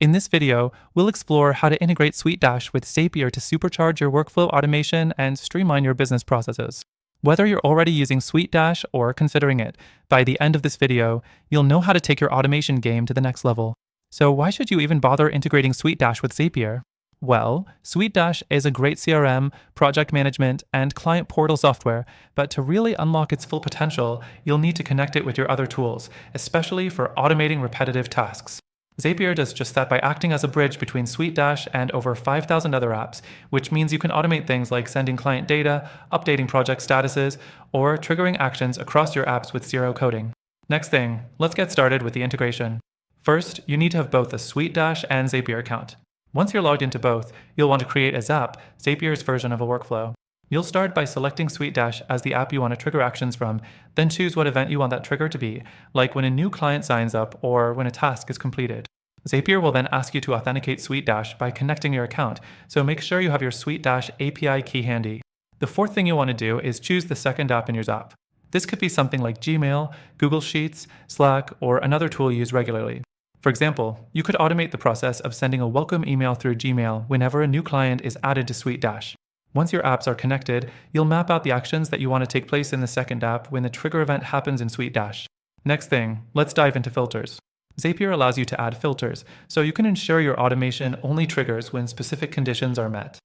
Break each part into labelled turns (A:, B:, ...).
A: In this video, we'll explore how to integrate SuiteDash with Zapier to supercharge your workflow automation and streamline your business processes. Whether you're already using SuiteDash or considering it, by the end of this video, you'll know how to take your automation game to the next level. So why should you even bother integrating SuiteDash with Zapier? Well, SuiteDash is a great CRM, project management, and client portal software, but to really unlock its full potential, you'll need to connect it with your other tools, especially for automating repetitive tasks. Zapier does just that by acting as a bridge between SuiteDash and over 5,000 other apps, which means you can automate things like sending client data, updating project statuses, or triggering actions across your apps with zero coding. Next thing, let's get started with the integration. First, you need to have both a SuiteDash and Zapier account. Once you're logged into both, you'll want to create a Zap, Zapier's version of a workflow. You'll start by selecting SuiteDash as the app you want to trigger actions from, then choose what event you want that trigger to be, like when a new client signs up or when a task is completed. Zapier will then ask you to authenticate SuiteDash by connecting your account, so make sure you have your SuiteDash API key handy. The fourth thing you want to do is choose the second app in your Zap. This could be something like Gmail, Google Sheets, Slack, or another tool you use regularly. For example, you could automate the process of sending a welcome email through Gmail whenever a new client is added to SuiteDash. Once your apps are connected, you'll map out the actions that you want to take place in the second app when the trigger event happens in SuiteDash. Next thing, let's dive into filters. Zapier allows you to add filters, so you can ensure your automation only triggers when specific conditions are met.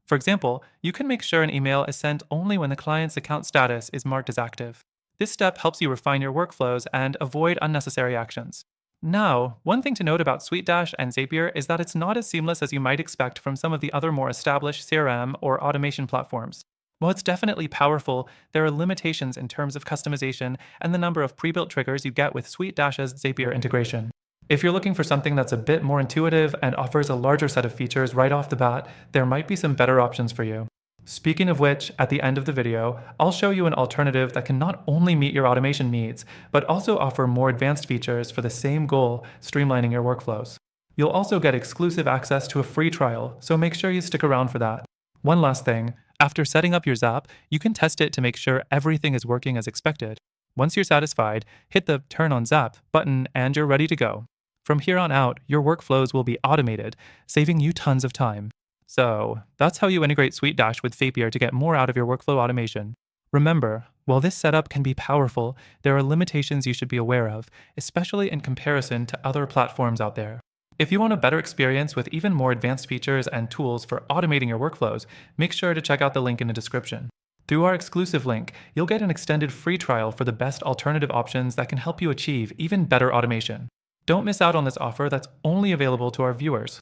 A: For example, you can make sure an email is sent only when the client's account status is marked as active. This step helps you refine your workflows and avoid unnecessary actions. Now, one thing to note about SuiteDash and Zapier is that it's not as seamless as you might expect from some of the other more established CRM or automation platforms. While it's definitely powerful, there are limitations in terms of customization and the number of pre-built triggers you get with SuiteDash's Zapier integration. If you're looking for something that's a bit more intuitive and offers a larger set of features right off the bat, there might be some better options for you. Speaking of which, at the end of the video, I'll show you an alternative that can not only meet your automation needs, but also offer more advanced features for the same goal, streamlining your workflows. You'll also get exclusive access to a free trial, so make sure you stick around for that. One last thing, after setting up your Zap, you can test it to make sure everything is working as expected. Once you're satisfied, hit the Turn on Zap button and you're ready to go. From here on out, your workflows will be automated, saving you tons of time. So that's how you integrate SuiteDash with Zapier to get more out of your workflow automation. Remember, while this setup can be powerful, there are limitations you should be aware of, especially in comparison to other platforms out there. If you want a better experience with even more advanced features and tools for automating your workflows, make sure to check out the link in the description. Through our exclusive link, you'll get an extended free trial for the best alternative options that can help you achieve even better automation. Don't miss out on this offer that's only available to our viewers.